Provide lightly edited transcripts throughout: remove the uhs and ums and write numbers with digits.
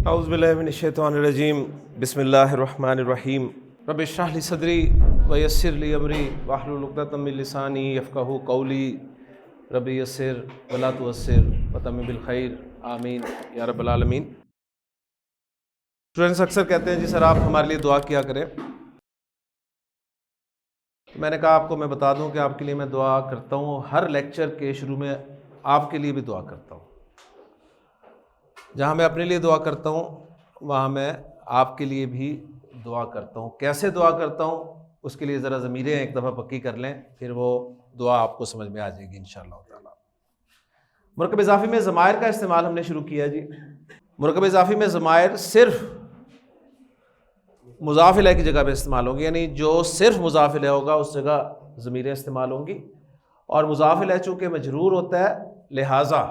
औज़ुबिल्लाहिमिनश्शैतानिर्रजीम बिस्मिल्लाहिर्रहमानिर्रहीम रब्बि इश्रह ली सदरी व यस्सिर ली अमरी वहलुल उक़दतम मिन लिसानी यफ़क़हू क़ौली रब्बि यस्सिर व ला तुअस्सिर व तम्मिम बिल खैर आमीन या रब्बल आलमीन। स्टूडेंट्स अक्सर कहते हैं जी सर आप हमारे लिए दुआ किया करें, तो मैंने कहा आपको मैं बता दूं कि आपके लिए मैं दुआ करता हूँ। हर लेक्चर के शुरू में आपके लिए भी दुआ करता हूँ। जहाँ मैं अपने लिए दुआ करता हूँ वहाँ मैं आपके लिए भी दुआ करता हूँ। कैसे दुआ करता हूँ उसके लिए ज़रा ज़मीरें एक दफ़ा पक्की कर लें, फिर वो दुआ आपको समझ में आ जाएगी इंशाअल्लाह ताला। मुरकब इज़ाफ़ी में ज़मायर का इस्तेमाल हमने शुरू किया जी। मुरकब इज़ाफ़ी में ज़मायर सिर्फ मुज़ाफ़ इलैह की जगह पे इस्तेमाल होंगी, यानी जो सिर्फ मुज़ाफ़ इलैह होगा उस जगह ज़मीरें इस्तेमाल होंगी। और मुज़ाफ़ इलैह चूँकि मजरूर होता है लिहाजा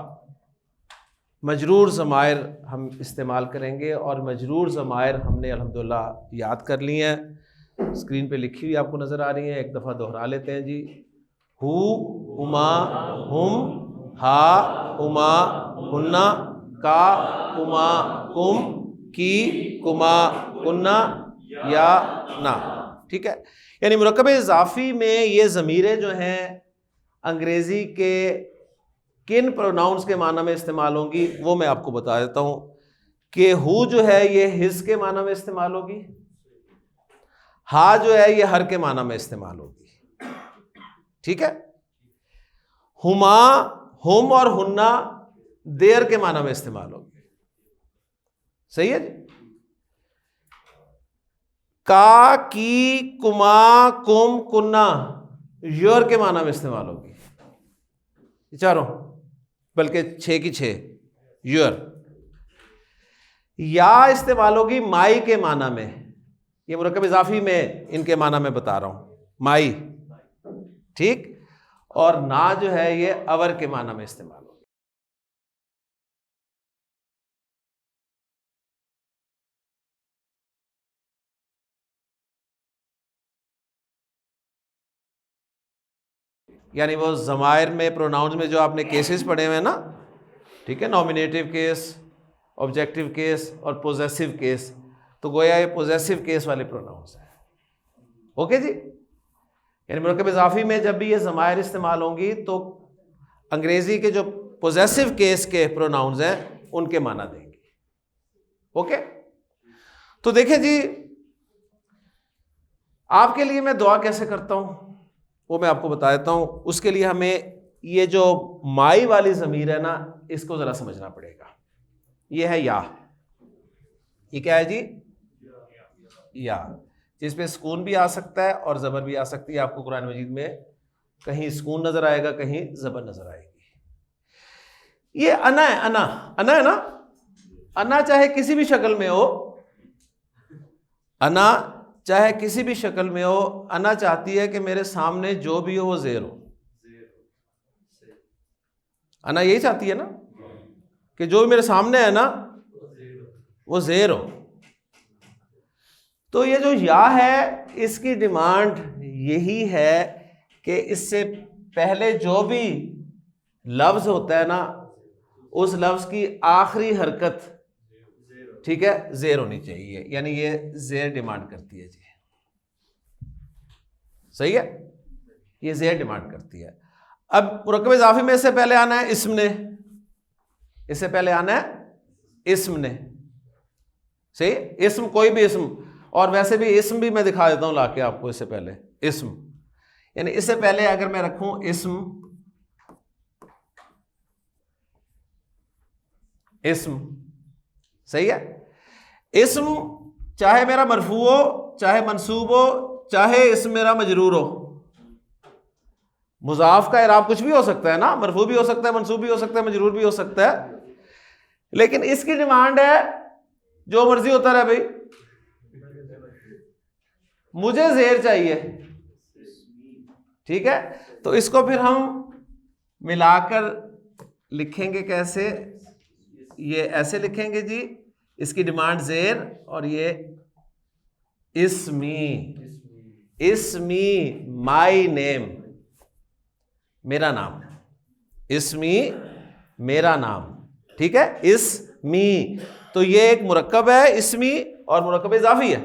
मजरूर ज़मायर हम इस्तेमाल करेंगे। और मजरूर ज़मायर हमने अल्हम्दुलिल्लाह याद कर ली हैं, स्क्रीन पे लिखी हुई आपको नज़र आ रही हैं। एक दफ़ा दोहरा लेते हैं जी। हु, हुमा, हुम, हा, हुमा, हुन्ना, का, कुमा, कुम, की, कुमा, कुन्ना, या, ना। ठीक है, यानी मुरक्कब इज़ाफ़ी में ये ज़मीरें जो हैं अंग्रेज़ी के किन प्रोनाउंस के माना में इस्तेमाल होंगी वो मैं आपको बता देता हूं कि हु जो है ये हिज के माना में इस्तेमाल होगी, हा जो है ये हर के माना में इस्तेमाल होगी। ठीक है, हुमा, हुम और हुन्ना देर के माना में इस्तेमाल होगी। सही है जी। का, की, कुमा, कुम, कुन्ना योर के माना में इस्तेमाल होगी। चारों बल्कि 6 की 6 योर। या इस्तेमाल होगी माई के माना में। ये मुरक्कब इज़ाफ़ी में इनके माना में बता रहा हूं, माई। ठीक, और ना जो है ये अवर के माना में इस्तेमाल होगी। यानी वो ज़मायर में प्रोनाउंस में जो आपने केसेस पढ़े हुए हैं ना, ठीक है, नॉमिनेटिव केस, ऑब्जेक्टिव केस और पोजेसिव केस, तो गोया ये पोजेसिव केस वाले प्रोनाउंस हैं। ओके जी। यानी मुरक्कब इज़ाफ़ी में जब भी ये ज़मायर इस्तेमाल होंगी तो अंग्रेज़ी के जो पोजेसिव केस के प्रोनाउंस हैं उनके माना देंगी। ओके, तो देखिए जी आपके लिए मैं दुआ कैसे करता हूं वो मैं आपको बता देता हूं। उसके लिए हमें ये जो माई वाली ज़मीर है ना इसको ज़रा समझना पड़ेगा। ये है या, ये क्या है जी? या, जिस पे सुकून भी आ सकता है और ज़बर भी आ सकती है। आपको कुरान मजीद में कहीं सुकून नज़र आएगा, कहीं ज़बर नज़र आएगी। ये अना है, अना, अना है ना। अना चाहे किसी भी शक्ल में हो, अना चाहे किसी भी शक्ल में हो, अना चाहती है कि मेरे सामने जो भी हो वो ज़ेर हो। अना यही चाहती है ना कि जो भी मेरे सामने है ना वो ज़ेर हो। तो ये जो या है इसकी डिमांड यही है कि इससे पहले जो भी लफ्ज़ होता है ना उस लफ्ज़ की आखिरी हरकत, ठीक है, ज़ेर होनी चाहिए। यानी ये ज़ेर डिमांड करती है जी। सही है, ये ज़ेर डिमांड करती है। अब मुरक्कब इज़ाफ़ी में इससे पहले आना है इस्म ने, इससे पहले आना है इस्म ने। सही, इस्म, कोई भी इस्म। और वैसे भी इस्म भी मैं दिखा देता हूं लाके आपको। इससे पहले इस्म, यानी इससे पहले अगर मैं रखूं इस्म, इस्म, सही है। इस्म चाहे मेरा मरफू हो, चाहे मंसूब हो, चाहे इस्म मेरा मजरूर हो। मुजाफ का इराब कुछ भी हो सकता है ना, मरफू भी हो सकता है, मंसूब भी हो सकता है, मजरूर भी हो सकता है। लेकिन इसकी डिमांड है जो मर्जी होता रहे भाई, मुझे ज़ेर चाहिए। ठीक है, तो इसको फिर हम मिलाकर लिखेंगे कैसे? ये ऐसे लिखेंगे जी, इसकी डिमांड ज़ेर और ये इस्मी, इस्मी माई नेम, मेरा नाम, इस्मी मेरा नाम। ठीक है, इस मी, तो ये एक मुरक्कब है इसमी और मुरक्कब इजाफी है।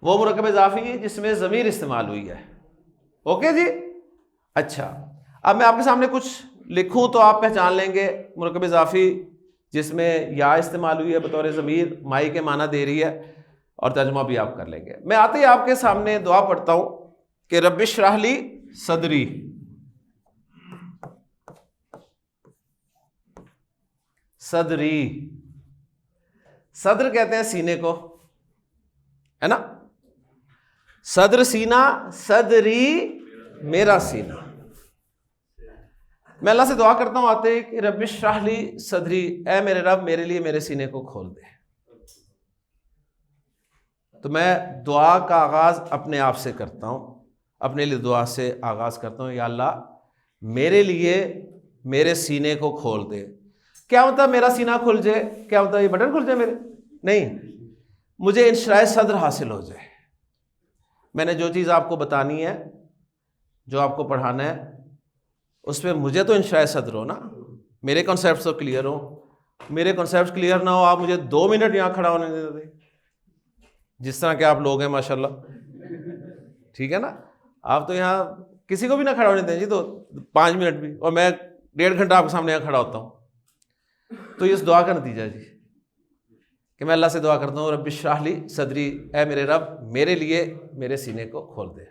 वो मुरक्कब इजाफी जिसमें ज़मीर इस्तेमाल हुई है। ओके जी। अच्छा, अब मैं आपके सामने कुछ लिखूं तो आप पहचान लेंगे। मुरक्कब इजाफी जिसमें या इस्तेमाल हुई है बतौर ज़मीर, माई के माना दे रही है, और तर्जुमा भी आप कर लेंगे। मैं आते ही आपके सामने दुआ पढ़ता हूं कि रब्बि इश्रह ली सदरी। सदरी, सदर कहते हैं सीने को, है ना। सदर सीना, सदरी मेरा सीना। मैं अल्लाह से दुआ करता हूं आते कि रब्बि इश्रह ली सदरी, ऐ मेरे रब मेरे लिए मेरे सीने को खोल दे। तो मैं दुआ का आगाज अपने आप से करता हूं, अपने लिए दुआ से आगाज करता हूं, या अल्लाह मेरे लिए मेरे सीने को खोल दे। क्या मतलब मेरा सीना खुल जाए? क्या मतलब ये बटन खुल जाए मेरे? नहीं, मुझे इंशराह सदर हासिल हो जाए। मैंने जो चीज़ आपको बतानी है, जो आपको पढ़ाना है, उसमें मुझे तो इंशराह सदर हो ना, मेरे कॉन्सेप्ट तो क्लियर हो। मेरे कॉन्सेप्ट क्लियर ना हो, आप मुझे 2 मिनट यहाँ खड़ा होने देते, जिस तरह के आप लोग हैं माशाल्लाह, ठीक है ना। आप तो यहाँ किसी को भी ना खड़ा होने दें जी, तो 5 मिनट भी, और मैं 1.5 घंटा आपके सामने यहाँ खड़ा होता हूँ। तो इस दुआ का नतीजा जी कि मैं अल्लाह से दुआ करता हूँ रब्बि इश्रह ली सदरी, ऐ मेरे रब मेरे लिए मेरे सीने को खोल दे।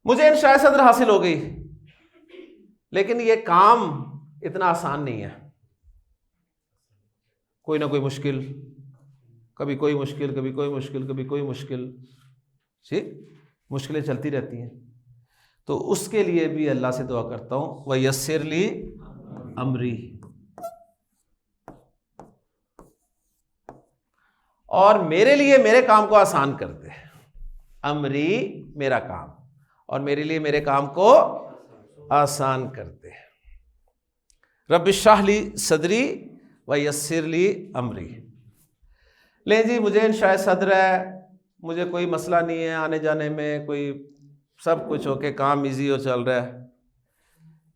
मुझे इंशराह सदर हासिल हो गई, लेकिन ये काम इतना आसान नहीं है। कोई ना कोई मुश्किल, कभी कोई मुश्किल, कभी कोई मुश्किल, कभी कोई मुश्किल, ठीक, मुश्किलें चलती रहती हैं। तो उसके लिए भी अल्लाह से दुआ करता हूँ व यस्सिर ली अमरी, और मेरे लिए मेरे काम को आसान कर दे। अमरी मेरा काम, और मेरे लिए मेरे काम को आसान कर दे। रब्बि इश्रह ली सदरी व यस्सिर ली अमरी। ले जी, मुझे इंशराह सदर है, मुझे कोई मसला नहीं है आने जाने में, कोई सब कुछ होके काम इजी हो चल रहा है,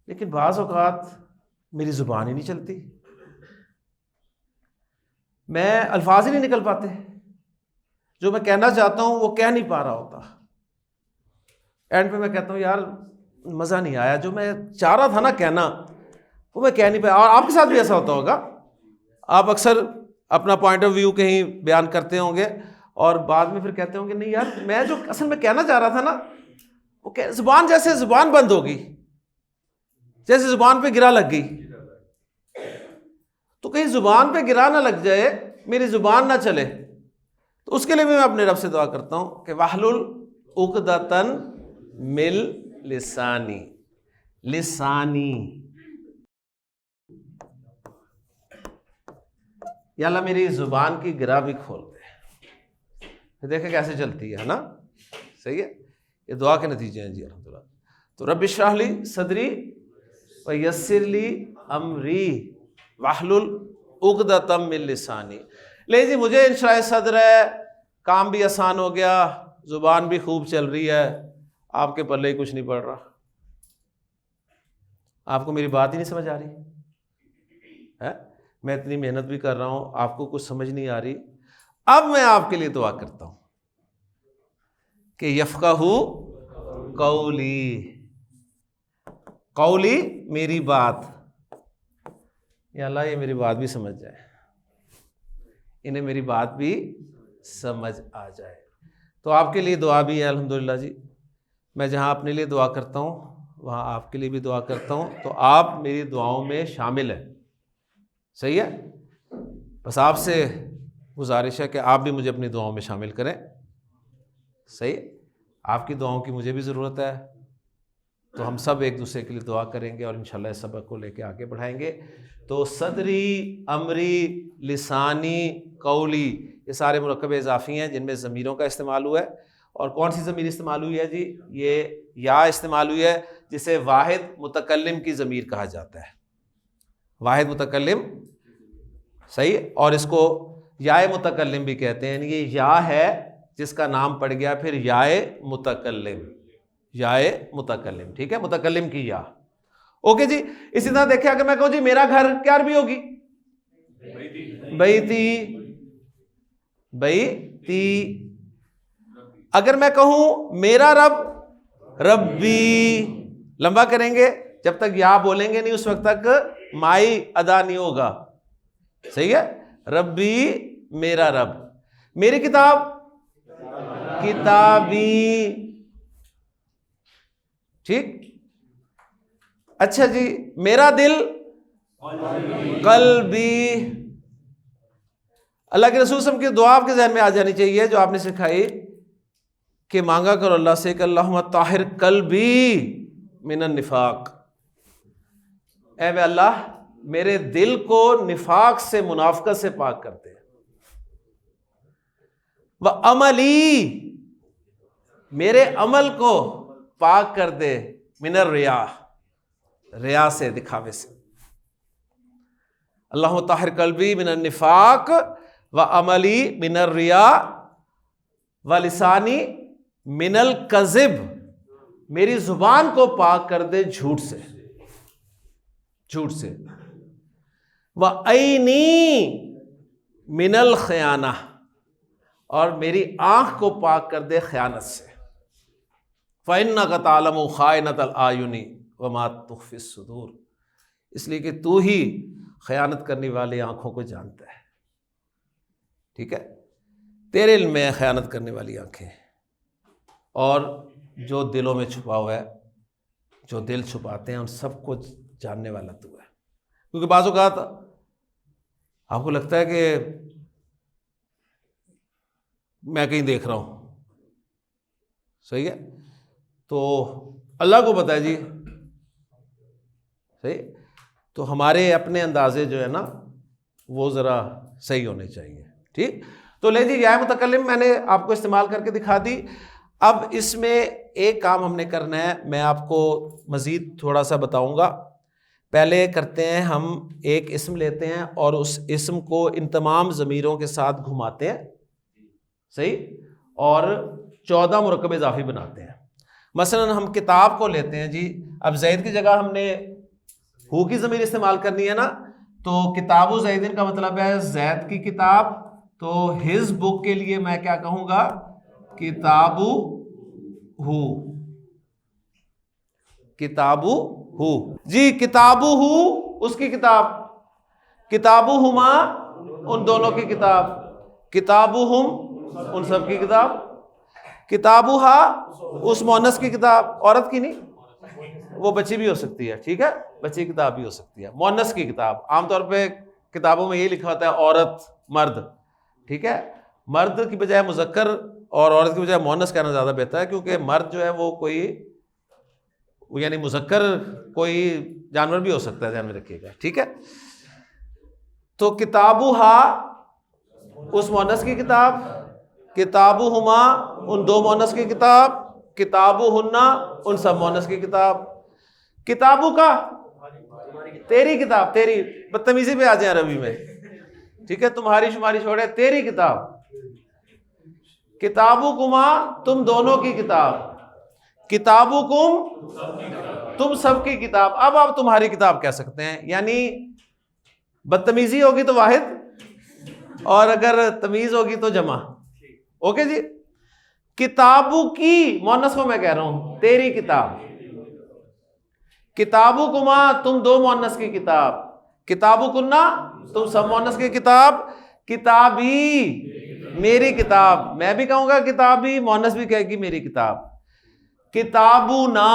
लेकिन बाज़ औक़ात मेरी ज़ुबान ही नहीं चलती, मैं अल्फाज ही नहीं निकल पाते, जो मैं कहना चाहता हूँ वो कह नहीं पा रहा होता। एंड पे मैं कहता हूँ यार मज़ा नहीं आया, जो मैं चाह रहा था ना कहना वो मैं कह नहीं पाया। और आपके साथ भी ऐसा होता होगा, आप अक्सर अपना पॉइंट ऑफ व्यू कहीं बयान करते होंगे और बाद में फिर कहते होंगे नहीं यार, मैं जो असल में कहना चाह रहा था ना वो ज़ुबान, जैसे ज़ुबान बंद होगी, जैसे ज़ुबान पे गिरा लग गई। तो कहीं ज़ुबान पे गिरा ना लग जाए, मेरी ज़ुबान ना चले, तो उसके लिए भी मैं अपने रब से दुआ करता हूँ कि वाहलुल उक़दतन मिल लिसानी, लिसानी, या अल्लाह मेरी ज़ुबान की गिरा भी खोल दे। देखें कैसे चलती है ना, सही है। ये दुआ के नतीजे हैं जी अल्हम्दुलिल्लाह। तो रब्बि इश्रह ली सदरी व यस्सिर ली अमरी वाहलुल उक़दतम मिन लिसानी। ले जी, मुझे इंशराह सदर है, काम भी आसान हो गया, ज़ुबान भी खूब चल रही है, आपके पल्ले ही कुछ नहीं पड़ रहा, आपको मेरी बात ही नहीं समझ आ रही है। मैं इतनी मेहनत भी कर रहा हूँ, आपको कुछ समझ नहीं आ रही। अब मैं आपके लिए दुआ करता हूँ कि यफ़क़हू कौली, कौली मेरी बात, या अल्लाह ये मेरी बात भी समझ जाए, इन्हें मेरी बात भी समझ आ जाए। तो आपके लिए दुआ भी है अल्हम्दुलिल्लाह जी। मैं जहाँ अपने लिए दुआ करता हूँ वहाँ आपके लिए भी दुआ करता हूँ, तो आप मेरी दुआओं में शामिल हैं, सही है। बस आपसे गुजारिश है कि आप भी मुझे अपनी दुआओं में शामिल करें, सही। आपकी दुआओं की मुझे भी ज़रूरत है, तो हम सब एक दूसरे के लिए दुआ करेंगे और इंशाल्लाह इस सबक को लेके आगे बढ़ाएंगे। तो सदरी, अमरी, लिसानी, कौली, ये सारे मुरक्कब इजाफ़ी हैं जिनमें ज़मीरों का इस्तेमाल हुआ है। और कौन सी ज़मीर इस्तेमाल हुई है जी? ये या इस्तेमाल हुई है, जिसे वाहिद मुतकल्लिम की ज़मीर कहा जाता है, वाहिद मुतकल्लिम, सही। और इसको याए मुतकल्लिम भी कहते हैं। ये या है जिसका नाम पड़ गया फिर याए मुतकल्लिम, याए मुतकल्लिम, ठीक है, मुतकल्लिम की या। ओके जी। इसी तरह देखिए अगर मैं कहूं जी मेरा घर, क्या अरबी होगी? बैती, बैती। अगर मैं कहूं मेरा रब, रब्बी, लंबा करेंगे, जब तक या बोलेंगे नहीं उस वक्त तक माई अदा नहीं होगा। सही है? रब्बी, मेरा रब। मेरी किताब, किताबी। ठीक। अच्छा जी, मेरा दिल, कल्बी। अल्लाह के रसूल सल्लल्लाहु अलैहि वसल्लम की दुआ आपके जहन में आ जानी चाहिए जो आपने सिखाई कि मांगा करो अल्लाह से कि अल्लाहुम्मा ताहिर कल्बी मिनन निफाक। ऐ वे अल्लाह मेरे दिल को निफाक से, मुनाफिकत से पाक कर दे। व अमली, मेरे अमल को पाक कर दे मिनर रिया, रिया से, दिखावे से। अल्लाहुम्मा ताहिर कल्बी मिनन निफाक व अमली मिनर रिया व लिसानी मिनल कज़िब, मेरी जुबान को पाक कर दे झूठ से, झूठ से। व ऐनी मिनल खयाना, और मेरी आंख को पाक कर दे खयानत से। फ़इन्नका तालमु खाइनतल आयुनी व मा तुख़फ़ी सुदूर, इसलिए कि तू ही खयानत करने वाली आंखों को जानता है। ठीक है? तेरे इल्म में खयानत करने वाली आंखें और जो दिलों में छुपा हुआ है, जो दिल छुपाते हैं उन सबको जानने वाला तू है। क्योंकि बाज़ औक़ात आपको लगता है कि मैं कहीं देख रहा हूं, सही है, तो अल्लाह को पता है जी, सही। तो हमारे अपने अंदाजे जो है ना वो ज़रा सही होने चाहिए। ठीक। तो ले जी, या मुतकल्लिम मैंने आपको इस्तेमाल करके दिखा दी। अब इसमें एक काम हमने करना है, मैं आपको मज़ीद थोड़ा सा बताऊंगा। पहले करते हैं हम एक इस्म लेते हैं और उस इस्म को इन तमाम ज़मीरों के साथ घुमाते हैं, सही, और 14 मुरक्कब इज़ाफ़ी बनाते हैं। मसलन हम किताब को लेते हैं जी, अब ज़ैद की जगह हमने हु की ज़मीर इस्तेमाल करनी है ना, तो किताबु ज़ैदिन का मतलब है ज़ैद की किताब, तो हिज बुक के लिए मैं क्या कहूँगा? किताबु हु, किताबु हु जी। किताबु हु उसकी किताब, किताबु हुमा उन दोनों की किताब, किताबु हुम उन सब की किताब, किताबु हा उस मोनस की किताब, औरत की नहीं, वो बच्ची भी हो सकती है। ठीक है? बच्ची की किताब भी हो सकती है। मोनस की किताब, आमतौर पे किताबों में ये लिखा होता है औरत, मर्द। ठीक है? मर्द की बजाय मुज़क्कर और औरत की बजाय मोनस कहना ज़्यादा बेहतर है, क्योंकि मर्द जो है वो कोई, यानी मुज़क्कर कोई जानवर भी हो सकता है, ध्यान में रखिएगा। ठीक है? तो किताबु हा उस मोनस की किताब, किताबु हुमा उन दो मोनस की किताब, किताबु हुन्ना उन सब मोनस की किताब। किताबु का तेरी किताब, तेरी, बदतमीजी पे आ जाए अरबी में। ठीक है? तुम्हारी शुमारी छोड़े, तेरी किताब। किताबु कुमा तुम दोनों की किताब, किताबु कुम तुम सब की किताब। अब आप तुम्हारी किताब कह सकते हैं, यानी बदतमीजी होगी तो वाहिद, और अगर तमीज होगी तो जमा। ओके जी। किताबु की मोनस को मैं कह रहा हूं तेरी किताब, किताबु कुमा तुम दो मोनस की किताब, किताबु कुन्ना तुम सब मोनस की किताब, किताबी मेरी किताब, मैं भी कहूंगा किताबी, मोनस भी कहेगी मेरी किताब। किताबु ना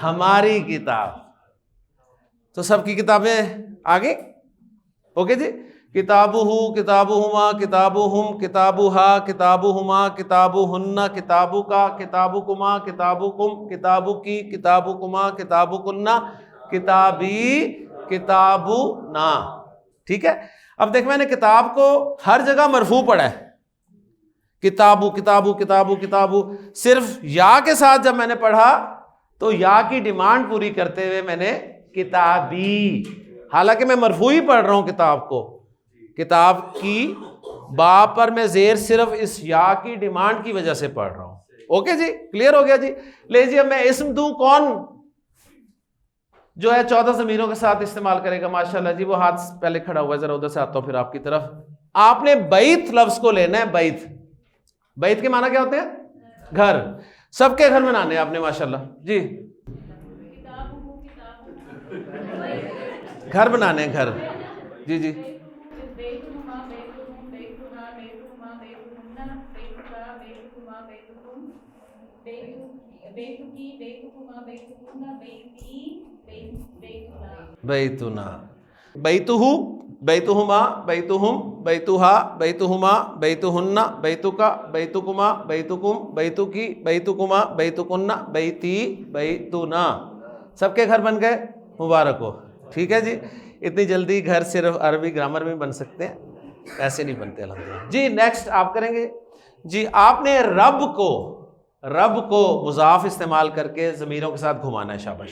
हमारी किताब, तो सबकी किताबें आगे। ओके जी। किताबु हु, किताबु हुमा, किताबु हुम, किताबु हा, किताबु हुमा, किताबु हुन्ना, किताबु का, किताबु कुमा, किताबु कुम, किताबु की, किताबु कुमा, किताबु कुन्ना, किताबी, किताबु ना। ठीक है? अब देख, मैंने किताब को हर जगह मरफू पढ़ा है, किताबु किताबु किताबु किताबु। सिर्फ या के साथ जब मैंने पढ़ा तो या की डिमांड पूरी करते हुए मैंने किताबी, हालांकि मैं मरफू ही पढ़ रहा हूं किताब को, किताब की बा पर मैं जेर सिर्फ इस या की डिमांड की वजह से पढ़ रहा हूं। ओके जी, क्लियर हो गया जी। ले जी, अब मैं इस्म दूं कौन? जो है 14 ज़मीरों के साथ इस्तेमाल करेगा। माशाल्लाह जी, वो हाथ पहले खड़ा हुआ है, जरा उधर से आता हूं फिर आपकी तरफ। आपने बैत लफ्ज को लेना है। बैत, बैत के माना क्या होते हैं? घर। सबके घर बनाने आपने माशाल्लाह जी, घर बनाने हैं, घर। जी जी, बैतुना, बैतुहु, बैतुहुमा, बैतुहुम, बैतुहा, बैतुहुमा, बैतुहुन्ना, बैतुका, बैतुकुमा, बैतुकुम, बैतुकी, बैतुकुमा, बैतुकुन्ना, बैती, बैतुना। सबके घर बन गए, मुबारक हो। ठीक है जी, इतनी जल्दी घर सिर्फ अरबी ग्रामर में बन सकते हैं, ऐसे नहीं बनते अल्हम्दुलिल्लाह जी। नेक्स्ट आप करेंगे जी, आपने रब को मुजाफ इस्तेमाल करके ज़मीरों के साथ घुमाना है। शाबाश।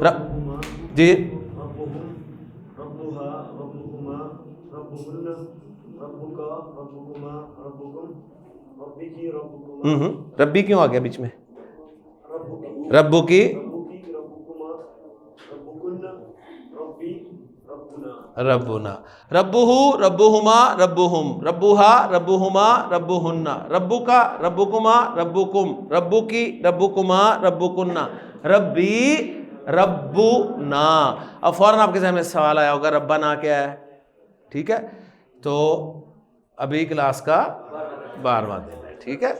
रब जी, रब्बी क्यों आ गया बीच में? रब्बु की, रब्बुना, रब्बुहु, रब्बुहुमा, रब्बुहुम, रब्बुहा, रब्बुहुमा, रब्बुहुन्ना, रब्बुका, रब्बुकुमा, रब्बुकुम, रब्बुकी, रब्बुकुमा, रब्बुकुन्ना, रब्बी, रब्बुना। अब फौरन आपके ज़हन में सवाल आया होगा, रब्बाना क्या है? ठीक है, तो अभी क्लास का 12वां दिन है। ठीक है,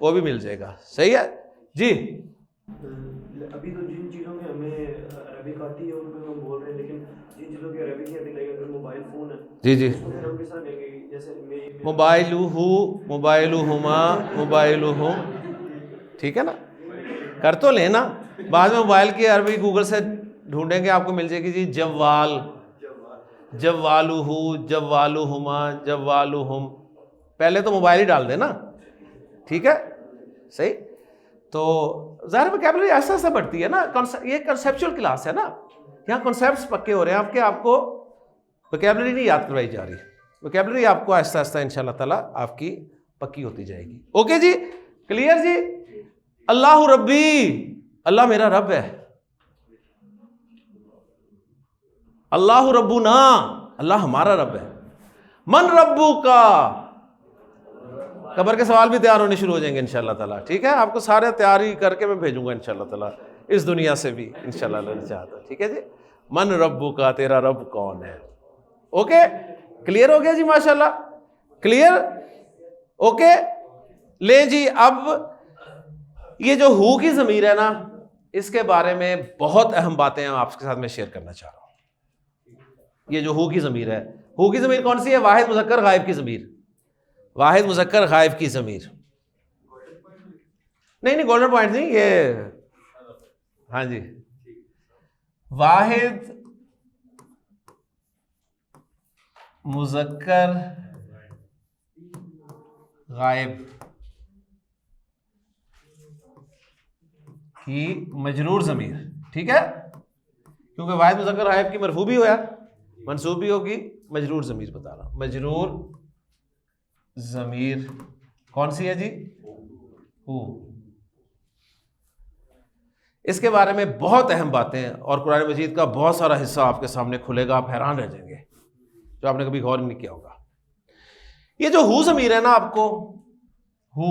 वो भी मिल जाएगा। सही है जी। अभी तो जिन चीज़ों में हमें अरबिक आती है उनको हम बोल रहे हैं, लेकिन जिन चीज़ों की अरबिक नहीं आती, अगर मोबाइल फ़ोन है जी जी, उसको फिर हम किस तरह लेंगे? जैसे मोबाइलुहु, मोबाइलुहुमा, मोबाइलुहुम। ठीक है ना, कर तो लेना। बाद में मोबाइल की अरबी गूगल से ढूंढेंगे, आपको मिल जाएगी जी। जवाल, जवालुहु, जवालुहुमा, जवालुहुम। पहले तो मोबाइल ही डाल देना। ठीक है, सही। तो ज़ाहिर वोकैबुलरी ऐसा ऐसा बढ़ती है ना, ये कंसेप्चुअल क्लास है ना, यहाँ कॉन्सेप्ट्स पक्के हो रहे हैं आपको वोकैबुलरी नहीं याद करवाई जा रही। वोकैबुलरी आपको आहिस्ता आहिस्ता इंशाल्लाह ताला आपकी पक्की होती जाएगी। ओके जी, क्लियर जी। अल्लाह रब्बी, अल्लाह मेरा रब है। अल्लाह रब्बुना, अल्लाह हमारा रब है। मन रब्बू का, कब्र के सवाल भी तैयार होने शुरू हो जाएंगे इंशाल्लाह ताला। ठीक है, आपको सारे तैयारी करके मैं भेजूंगा इंशाल्लाह ताला, इस दुनिया से भी इंशाल्लाह चाहता। ठीक है जी, मन रब्बू का, तेरा रब कौन है। ओके, क्लियर हो गया जी, माशाल्लाह क्लियर। ओके, ले जी। अब ये जो हु की ज़मीर है ना, इसके बारे में बहुत अहम बातें हम आपके साथ में शेयर करना चाह रहा हूं। ये जो हु की ज़मीर है, हु की ज़मीर कौन सी है? वाहिद मुज़क्कर गायब की ज़मीर, वाहिद मुज़क्कर गायब की ज़मीर। नहीं, गोल्डन पॉइंट नहीं ये। हाँ जी, वाहिद मुज़क्कर गायब की मजरूर ज़मीर। ठीक है, क्योंकि वाहिद मुज़क्कर गायब की मरफू भी होया, मंसूब भी होगी। मजरूर ज़मीर बता रहा हूं, मजरूर ज़मीर कौन सी है जी? हु। इसके बारे में बहुत अहम बातें हैं और कुरान मजीद का बहुत सारा हिस्सा आपके सामने खुलेगा, आप हैरान रह जाएंगे, जो आपने कभी गौर नहीं किया होगा। ये जो हु ज़मीर है ना, आपको हु,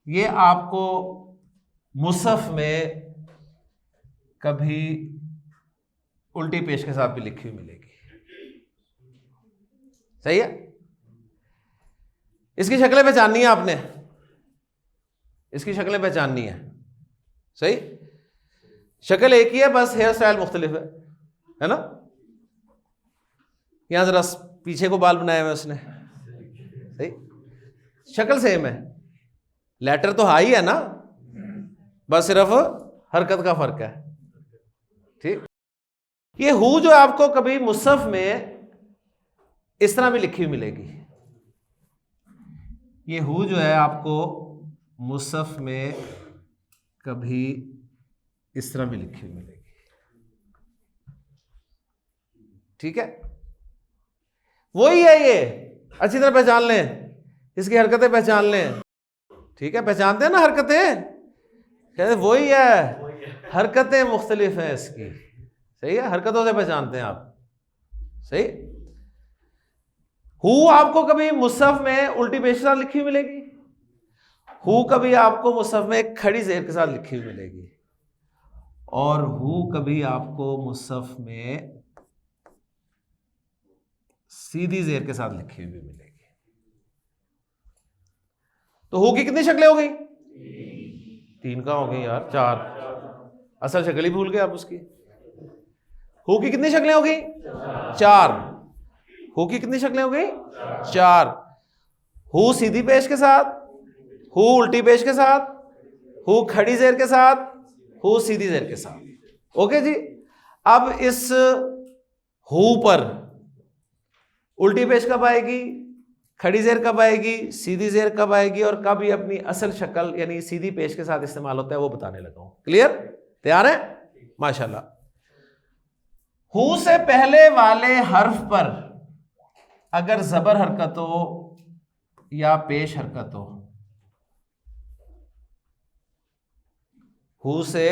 ये आपको मुसहफ में कभी उल्टी पेश के साथ भी लिखी हुई मिलेगी। सही है, इसकी शक्लें पहचाननी है आपने, इसकी शक्लें पहचाननी है। सही, शक्ल एक ही है, बस हेयर स्टाइल मुख्तलिफ है ना। यहां जरा पीछे को बाल बनाए हुए उसने, सही, शक्ल सेम है, लेटर तो हाई है ना, बस सिर्फ हरकत का फर्क है। ठीक, ये हु जो आपको कभी मुसहफ में इस तरह भी लिखी हुई मिलेगी। ये हु जो है आपको मुसहफ में कभी इस तरह भी लिखी हुई मिलेगी। ठीक है, वही है ये, अच्छी तरह पहचान लें, इसकी हरकतें पहचान लें। ठीक है, पहचानते हैं ना हरकतें, कहते वही है। हरकतें मुख्तलिफ हैं इसकी, सही है, हरकतों से पहचानते हैं आप, सही। हु आपको कभी मुसहफ में उल्टी पेश के साथ लिखी हुई मिलेगी, हु कभी आपको मुसहफ में खड़ी जेर के साथ लिखी हुई मिलेगी, और हु कभी आपको मुसहफ में सीधी जेर के साथ लिखी हुई मिलेगी। तो हु की कितनी शक्लें हो गई? 3 का हो गई यार, 4। असल शक्ल ही भूल गए आप उसकी। हु की कितनी शक्लें हो गई? 4। हु की कितनी शक्लें हो गई? 4। हु सीधी पेश के साथ, हु उल्टी पेश के साथ, हु खड़ी जेर के साथ, हु सीधी जेर के साथ। ओके जी। अब इस हु पर उल्टी पेश कब आएगी, खड़ी जेर कब आएगी, सीधी जेर कब आएगी, और कब ये अपनी असल शक्ल यानी सीधी पेश के साथ इस्तेमाल होता है वो बताने लगा हूं। क्लियर? तैयार है? माशाल्लाह। हु से पहले वाले हर्फ पर अगर जबर हरकत हो या पेश हरकत हो, हु से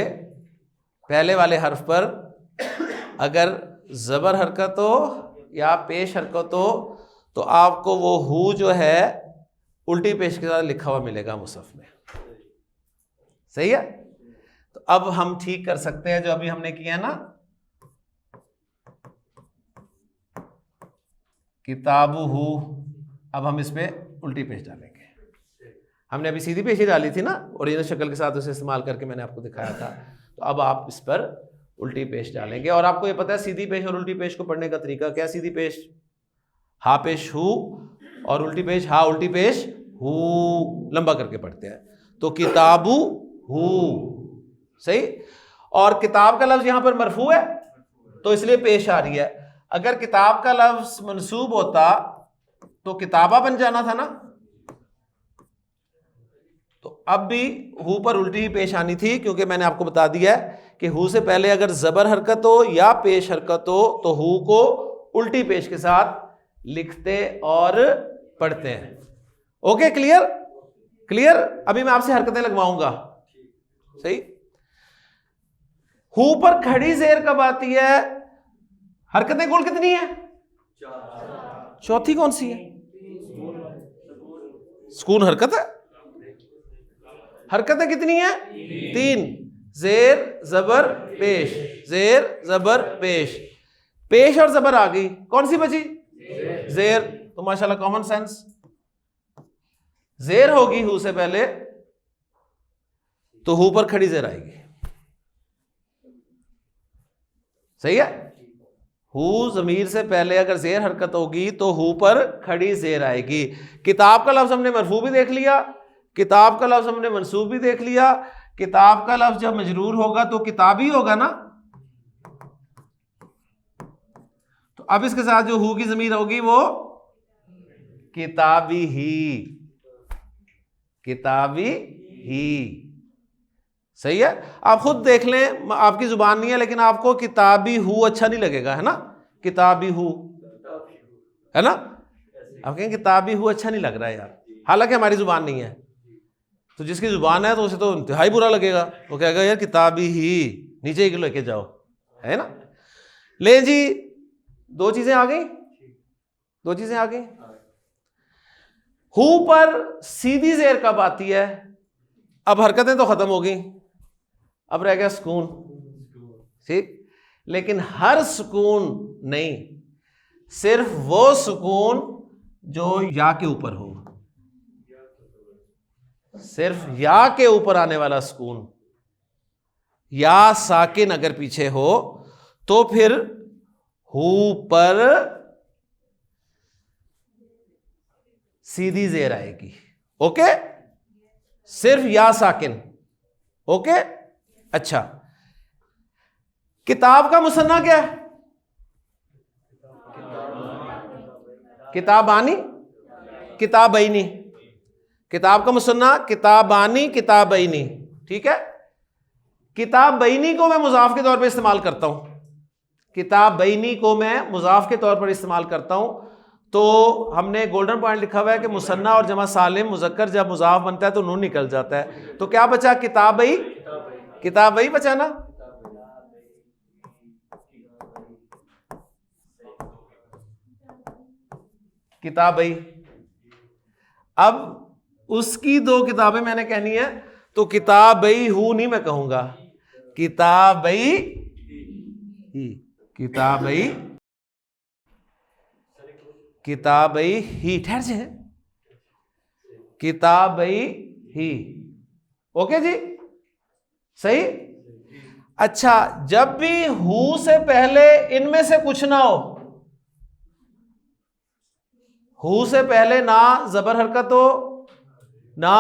पहले वाले हर्फ पर अगर जबर हरकत हो या पेश हरकत हो, तो आपको वो हु जो है उल्टी पेश के साथ लिखा हुआ मिलेगा मुसहफ में। सही है? तो अब हम ठीक कर सकते हैं जो अभी हमने किया ना, किताबु हु, अब हम इस पे उल्टी पेश डालेंगे। हमने अभी सीधी पेश ही डाली थी ना, ओरिजिनल शक्ल के साथ उसे इस्तेमाल करके मैंने आपको दिखाया था। तो अब आप इस पर उल्टी पेश डालेंगे। और आपको ये पता है सीधी पेश और उल्टी पेश को पढ़ने का तरीका क्या? सीधी पेश हा पेश हु, और उल्टी पेश हा उल्टी पेश हु, लंबा करके पढ़ते हैं। तो किताबु हु, सही। और किताब का लफ्ज यहां पर मरफू है तो इसलिए पेश आ रही है। अगर किताब का लफ्ज मंसूब होता तो किताबा बन जाना था ना। तो अब भी हु पर उल्टी ही पेश आनी थी, क्योंकि मैंने आपको बता दिया है कि हु से पहले अगर जबर हरकत हो या पेश हरकत हो तो हु को उल्टी पेश के साथ लिखते और पढ़ते हैं। Okay, clear? क्लियर? अभी मैं आपसे हरकतें लगवाऊंगा, सही। हु पर खड़ी जेर कब आती है? हरकतें कुल कितनी है? 4। चौथी कौन सी है? सुकून हरकत है। हरकतें कितनी है? 3। जेर जबर पेश, जेर जबर पेश, पेश और जबर आ गई, कौन सी बची? जेर। तो माशाल्लाह कॉमन सेंस, जेर होगी हु से पहले तो हु पर खड़ी जेर आएगी। सही है? हु जमीर से पहले अगर जेर हरकत होगी तो हु पर खड़ी जेर आएगी। किताब का लफ्ज हमने मरफू भी देख लिया, किताब का लफ्ज हमने मंसूब भी देख लिया। किताब का लफ्ज जब मजरूर होगा तो किताबी होगा ना। तो अब इसके साथ जो हु की ज़मीर होगी वो किताबी ही, किताबी ही। सही है? आप खुद देख लें, आपकी जुबान नहीं है लेकिन आपको किताबी हु अच्छा नहीं लगेगा, है ना? किताबी हु, है ना? आप कहेंगे किताबी हु अच्छा नहीं लग रहा है यार, हालांकि हमारी जुबान नहीं है। तो जिसकी जुबान है तो उसे तो इंतहाई बुरा लगेगा, वो कहेगा यार किताबी ही, नीचे ही लेके जाओ, है ना? ले जी, 2 चीजें आ गई, 2 चीजें आ गई। हु पर सीधी जेर कब आती है? अब हरकतें तो खत्म हो गई, अब रह गया सुकून, ठीक। लेकिन हर सुकून नहीं, सिर्फ वो सुकून जो या के ऊपर हो, सिर्फ या के ऊपर आने वाला सुकून। या साकिन अगर पीछे हो तो फिर हु पर सीधी जेर आएगी। ओके, सिर्फ या साकिन। ओके, अच्छा। किताब का मुसन्ना क्या है? किताबानी, किताबैनी। किताब का मुसन्ना किताबानी, किताबैनी, ठीक है। किताबैनी को मैं मुजाफ के तौर पे इस्तेमाल करता हूं, किताबैनी को मैं मुजाफ के तौर पर इस्तेमाल करता हूं। तो हमने गोल्डन पॉइंट लिखा हुआ है कि मुसन्ना और जमा सालिम मुजक्कर जब मुजाफ बनता है तो नून निकल जाता है। तो क्या बचा? किताबई, किताबई बचा ना। किताबई। अब उसकी दो किताबें मैंने कहनी है तो किताबई हूं नहीं मैं कहूंगा, किताबई ही, किताबई, किताबई ही, ठहर से, किताबई ही। ओके जी, सही। अच्छा, जब भी हु से पहले इनमें से कुछ ना हु से पहले ना जबर हरकत हो, ना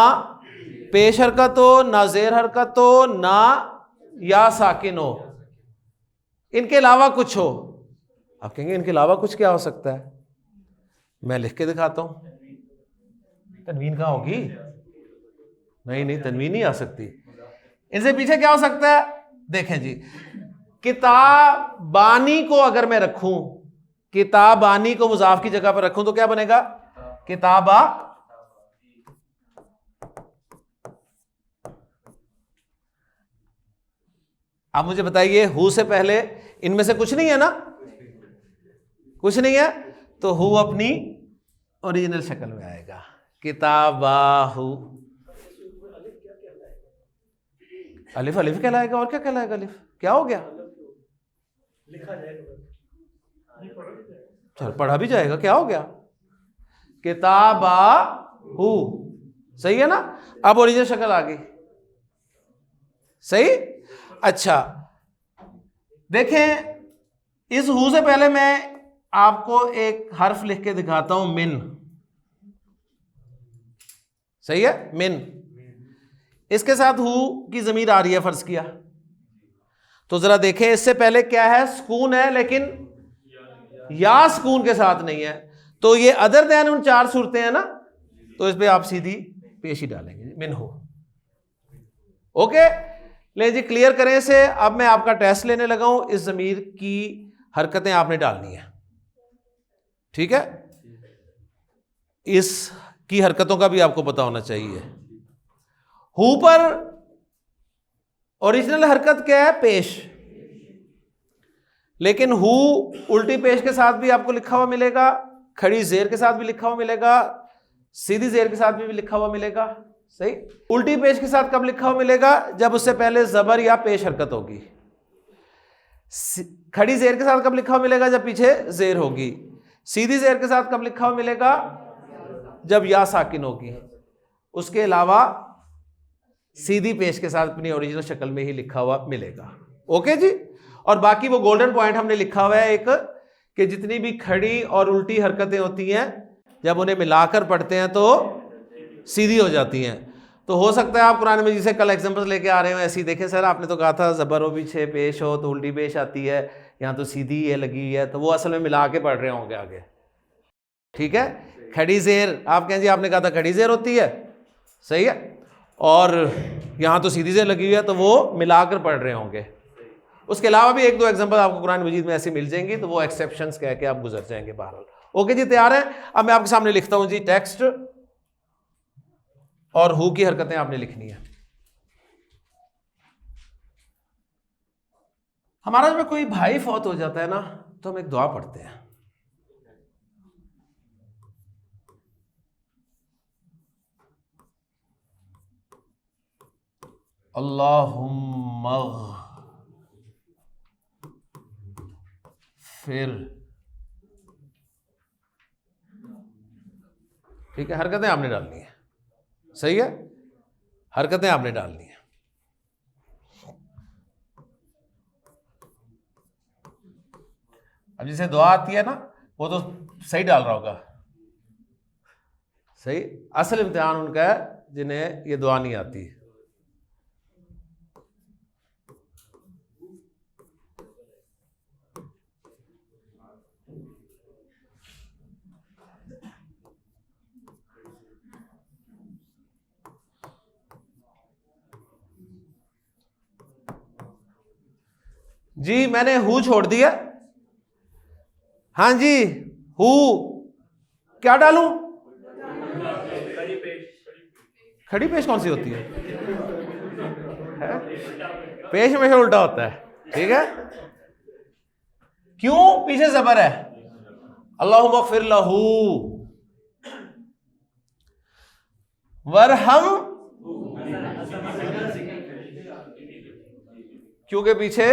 पेश हरकत हो, ना जेर हरकत हो, ना या साकिन हो, इनके अलावा कुछ हो। आप कहेंगे इनके अलावा कुछ क्या हो सकता है? मैं लिख के दिखाता हूं। तनवीन कहां होगी? नहीं, तनवीन नहीं आ सकती। इनसे पीछे क्या हो सकता है? देखें जी, किताबानी को अगर मैं रखूं, किताबानी को मुजाफ की जगह पर रखूं तो क्या बनेगा? किताबा। आप मुझे बताइए, हु से पहले इनमें से कुछ नहीं है ना? कुछ नहीं है, तो हु अपनी ओरिजिनल शक्ल में आएगा, किताबाहु। अलिफ अलिफ कहलाएगा, और क्या कहलाएगा? अलिफ क्या हो गया? लिखा जाएगा, चल पढ़ा भी जाएगा, क्या हो गया? किताबाहु, सही है ना? अब ओरिजिनल शक्ल आ गई, सही। अच्छा देखें, इस हु से पहले मैं आपको एक हर्फ लिख के दिखाता हूं, मिन। सही है, मिन। इसके साथ हु की जमीर आ रही है, फर्ज किया तो जरा देखें, इससे पहले क्या है? सुकून है, लेकिन या सुकून के साथ नहीं है, तो ये अदर देन उन चार सूरतें हैं ना, तो इस पे आप सीधी पेशी डालेंगे, मिन हो। ओके, ले जी, क्लियर करें इसे। अब मैं आपका टेस्ट लेने लगा हूं, इस जमीर की हरकतें आपने डालनी है, ठीक है? इस की हरकतों का भी आपको पता होना चाहिए। हु पर ओरिजिनल हरकत क्या है? पेश। लेकिन हु उल्टी पेश के साथ भी आपको लिखा हुआ मिलेगा, खड़ी जेर के साथ भी लिखा हुआ मिलेगा, सीधी जेर के साथ भी लिखा हुआ मिलेगा, सही। उल्टी पेश के साथ कब लिखा हुआ मिलेगा? जब उससे पहले जबर या पेश हरकत होगी। खड़ी जेर के साथ कब लिखा हुआ मिलेगा? जब पीछे जेर होगी। सीधी जेर के साथ कब लिखा हुआ मिलेगा? जब या साकिन होगी। उसके अलावा सीधी पेश के साथ अपनी ओरिजिनल शक्ल में ही लिखा हुआ मिलेगा। ओके जी। और बाकी वो गोल्डन पॉइंट हमने लिखा हुआ है एक, कि जितनी भी खड़ी और उल्टी हरकतें होती हैं, जब उन्हें मिलाकर पढ़ते हैं तो सीधी हो जाती हैं। तो हो सकता है आप कुरान में जिसे कल एग्जाम्पल्स लेके आ रहे हो ऐसी देखें, सर आपने तो कहा था ज़बर हो पीछे पेश हो तो उल्टी पेश आती है, यहाँ तो सीधी है लगी हुई है, तो वो असल में मिला के पढ़ रहे होंगे आगे, ठीक है। खड़ी जेर आप कहें जी, आपने कहा था खड़ी जेर होती है, सही है, और यहाँ तो सीधी जेर लगी हुई है, तो वो मिलाकर पढ़ रहे होंगे। उसके अलावा भी एक दो एग्जाम्पल आपको कुरान मजीद में ऐसी मिल जाएंगी, तो वो एक्सेप्शंस कह के आप गुजर जाएंगे बहरहाल। ओके जी, तैयार है? अब मैं आपके सामने लिखता हूं जी टेक्स्ट, और हु की हरकतें आपने लिखनी है। हमारा जब कोई भाई फौत हो जाता है ना, तो हम एक दुआ पढ़ते हैं, अल्लाहुम्मा फिर, ठीक है। हरकतें आपने डालनी है, सही है, हरकतें आपने डालनी है। अब जिसे दुआ आती है ना, वो तो सही डाल रहा होगा, सही। असल इम्तिहान उनका है जिन्हें ये दुआ नहीं आती। जी मैंने हु छोड़ दिया। हाँ जी, हु क्या डालूं? खड़ी पेश कौन सी होती है? पेश में उल्टा होता है, ठीक है। क्यों? पीछे जबर है, अल्लाहुम्मा ग़फ़िर लहू, वरहम, क्योंकि पीछे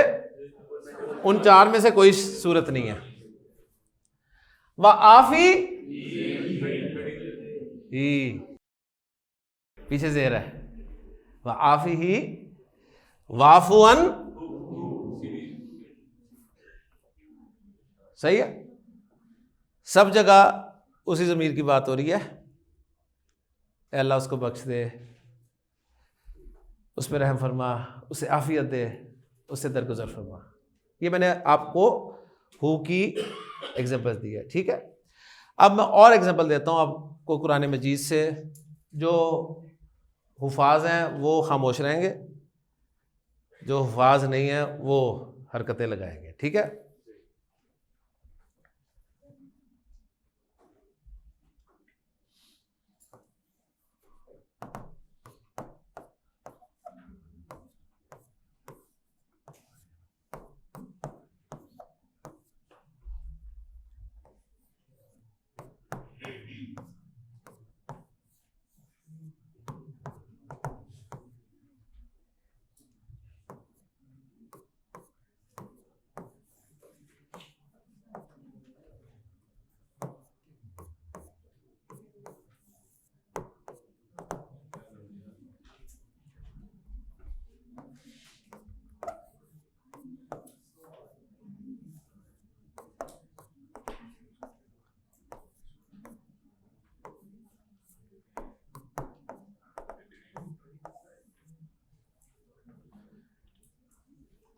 उन चार में से कोई सूरत नहीं है। व आफी ही, पीछे जेर है, व आफी ही वाफुअन, सही है। सब जगह उसी ज़मीर की बात हो रही है। अल्लाह उसको बख्श दे, उस पर रहम फरमा, उसे आफियत दे, उससे दरगुजर फरमा। ये मैंने आपको हु की एग्जांपल दी है, ठीक है। अब मैं और एग्जांपल देता हूँ आपको कुरान मजीद से। जो हुफाज हैं वो खामोश रहेंगे, जो हुफाज नहीं है वो हरकतें लगाएंगे, ठीक है।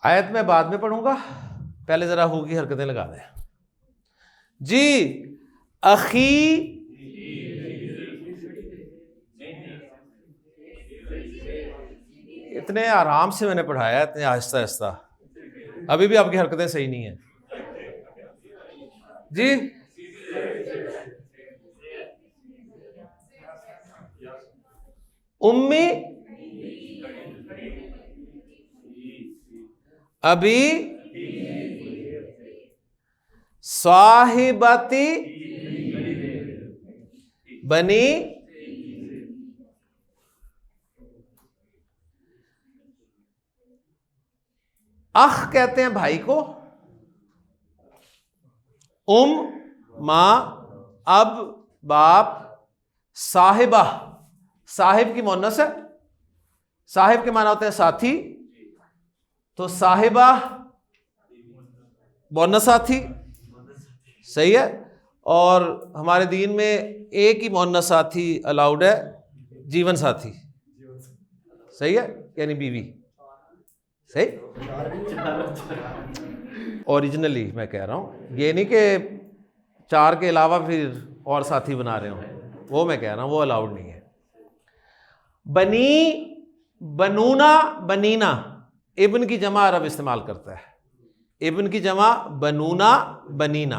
आयत में बाद में पढ़ूंगा, पहले जरा हु की हरकतें लगा दें जी। अखी, इतने आराम से मैंने पढ़ाया, इतने आहिस्ता आहिस्ता, अभी भी आपकी हरकतें सही नहीं है जी। उम्मी, अभी, साहिबती, बनी, अख कहते हैं भाई को, माँ, अब, बाप, साहिबा, साहिब की मुन्नस है, साहिब के माना होते हैं साथी, तो साहिबा मुन्नस साथी, सही है। और हमारे दीन में एक ही मुन्नस साथी अलाउड है, जीवन साथी, सही है, यानी बीवी, सही। ओरिजिनली मैं कह रहा हूँ, ये नहीं कि 4 के अलावा फिर और साथी बना रहे हो, वो मैं कह रहा हूँ वो अलाउड नहीं है। बनी, बनूना, बनीना, इब्न की जमा अरब इस्तेमाल करता है, इब्न की जमा बनूना, बनीना,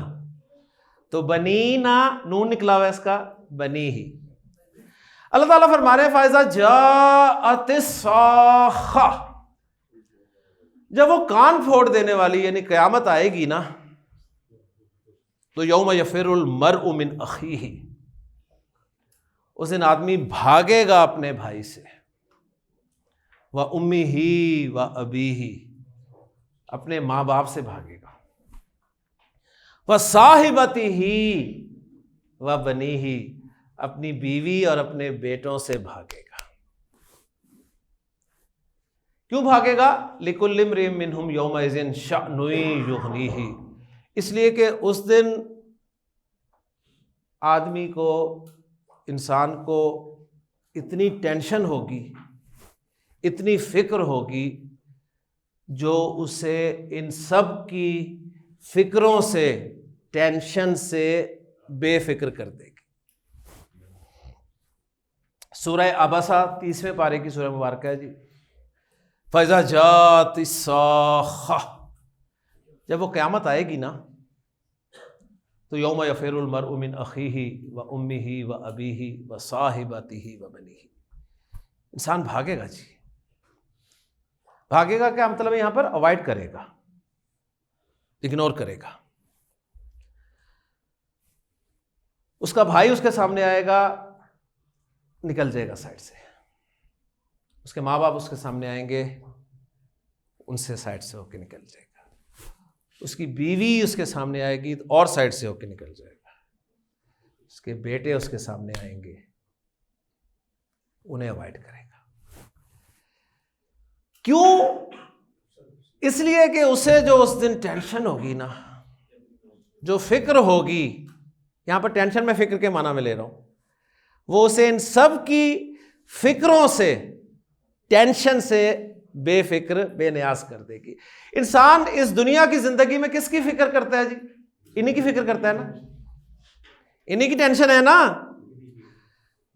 तो बनीना नून निकला हुआ है इसका, बनी ही। अल्लाह ताला फरमा रहे हैं फाइजा जाअतिस साखा, जब वो कान फोड़ देने वाली यानी क़यामत आएगी ना, तो यौम यफिरुल मरउ मिन अखीही, उस दिन आदमी भागेगा अपने भाई से, व उम्मी ही व अबी ही, अपने माँ बाप से भागेगा, व साहिबती ही व बनी ही, अपनी बीवी और अपने बेटों से भागेगा। क्यों भागेगा? लिकुल्लि इम्रिइन मिनहुम यौमइज़िन शअनुन युग़नीही, इसलिए कि उस दिन आदमी को, इंसान को इतनी टेंशन होगी, इतनी फिक्र होगी, जो उसे इन सब की फिक्रों से, टेंशन से बेफिक्र कर देगी। सूरह अबसा 30वें पारे की सूरह मुबारक है जी। फ़इज़ा जातिस साख़ा, जब वो क़यामत आएगी ना, तो यौम यफ़िरुल मरउ मिन अख़ीही व उम्मिही व अबीही व साहिबतिही व बनीही, इंसान भागेगा जी। भागेगा क्या मतलब यहाँ पर? अवॉइड करेगा, इग्नोर करेगा। उसका भाई उसके सामने आएगा, निकल जाएगा साइड से, उसके माँ बाप उसके सामने आएंगे, उनसे साइड से होके निकल जाएगा, उसकी बीवी उसके सामने आएगी तो और साइड से होके निकल जाएगा, उसके बेटे उसके सामने आएंगे, उन्हें अवॉइड करेगा। क्यों? इसलिए कि उसे जो उस दिन टेंशन होगी ना, जो फिक्र होगी, यहां पर टेंशन में फिक्र के माना में ले रहा हूं, वो उसे इन सब की फिक्रों से, टेंशन से बेफिक्र, बेनियाज कर देगी। इंसान इस दुनिया की जिंदगी में किसकी फिक्र करता है जी? इन्हीं की फिक्र करता है ना, इन्हीं की टेंशन है ना।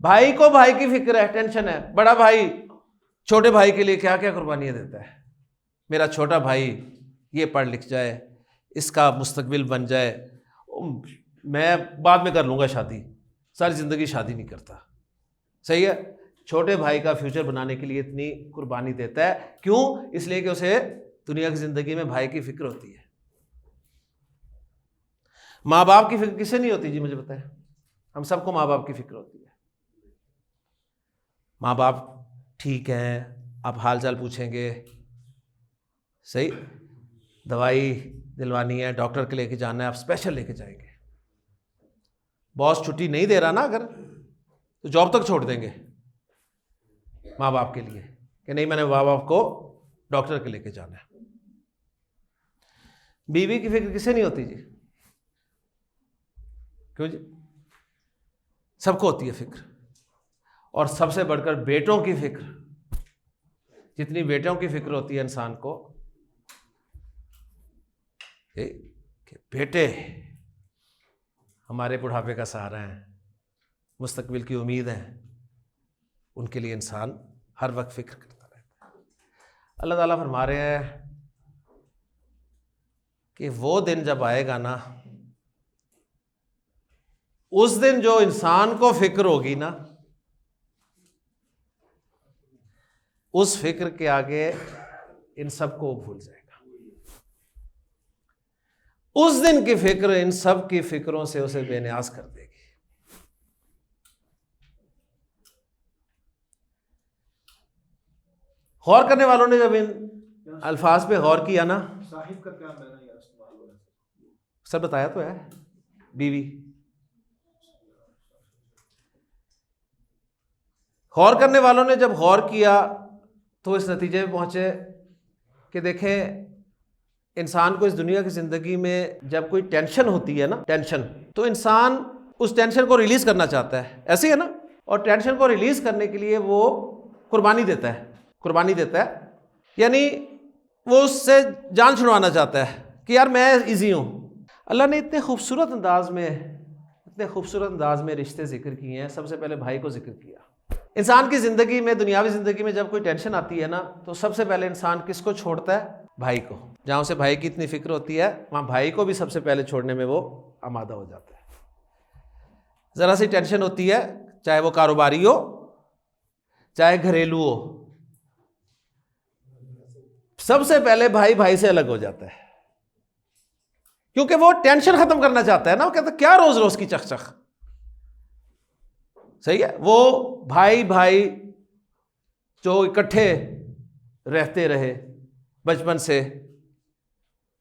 भाई को भाई की फिक्र है, टेंशन है। बड़ा भाई छोटे भाई के लिए क्या क्या कुर्बानियां देता है। मेरा छोटा भाई ये पढ़ लिख जाए, इसका मुस्तकबिल बन जाए, मैं बाद में कर लूँगा शादी, सारी ज़िंदगी शादी नहीं करता। सही है, छोटे भाई का फ्यूचर बनाने के लिए इतनी कुर्बानी देता है। क्यों? इसलिए कि उसे दुनिया की ज़िंदगी में भाई की फिक्र होती है। माँ बाप की फिक्र किसे नहीं होती जी? मुझे बताएं। हम सबको माँ बाप की फिक्र होती है। माँ बाप ठीक है, आप हाल चाल पूछेंगे, सही, दवाई दिलवानी है, डॉक्टर के लेके जाना है, आप स्पेशल लेके जाएंगे। बॉस छुट्टी नहीं दे रहा ना अगर, तो जॉब तक छोड़ देंगे माँ बाप के लिए कि नहीं, मैंने माँ बाप को डॉक्टर के लेके जाना है। बीवी की फिक्र किसे नहीं होती जी? क्यों जी? सबको होती है फिक्र। और सबसे बढ़कर बेटों की फिक्र, जितनी बेटों की फिक्र होती है इंसान को कि बेटे हमारे बुढ़ापे का सहारा है, मुस्तकबिल की उम्मीद है, उनके लिए इंसान हर वक्त फिक्र करता रहता है। अल्लाह ताला फरमा रहे हैं कि वो दिन जब आएगा ना, उस दिन जो इंसान को फिक्र होगी ना, उस फिक्र के आगे इन सबको भूल जाएगा। उस दिन की फिक्र इन सब की फिक्रों से उसे बेनियाज कर देगी। गौर करने वालों ने जब इन अल्फाज पे गौर किया ना, साहिब का क्या मैंने यहाँ इस्तेमाल होना चाहिए? सर बताया तो है, बीवी। गौर करने वालों ने जब गौर किया तो इस नतीजे में पहुंचे कि देखें, इंसान को इस दुनिया की ज़िंदगी में जब कोई टेंशन होती है ना, टेंशन, तो इंसान उस टेंशन को रिलीज़ करना चाहता है, ऐसे ही है ना। और टेंशन को रिलीज़ करने के लिए वो कुर्बानी देता है, कुर्बानी देता है, यानी वो उससे जान छुड़वाना चाहता है कि यार मैं इजी हूँ। अल्लाह ने इतने खूबसूरत अंदाज में रिश्ते जिक्र किए हैं। सबसे पहले भाई को जिक्र किया। इंसान की ज़िंदगी में, दुनियावी ज़िंदगी में जब कोई टेंशन आती है ना, तो सबसे पहले इंसान किसको छोड़ता है? भाई को। जहाँ उसे भाई की इतनी फिक्र होती है, वहाँ भाई को भी सबसे पहले छोड़ने में वो आमादा हो जाता है। ज़रा सी टेंशन होती है, चाहे वो कारोबारी हो चाहे घरेलू हो, सबसे पहले भाई भाई से अलग हो जाता है, क्योंकि वो टेंशन खत्म करना चाहता है ना। वो कहता है क्या रोज रोज की चकचक। सही है, वो भाई भाई जो इकट्ठे रहते रहे बचपन से,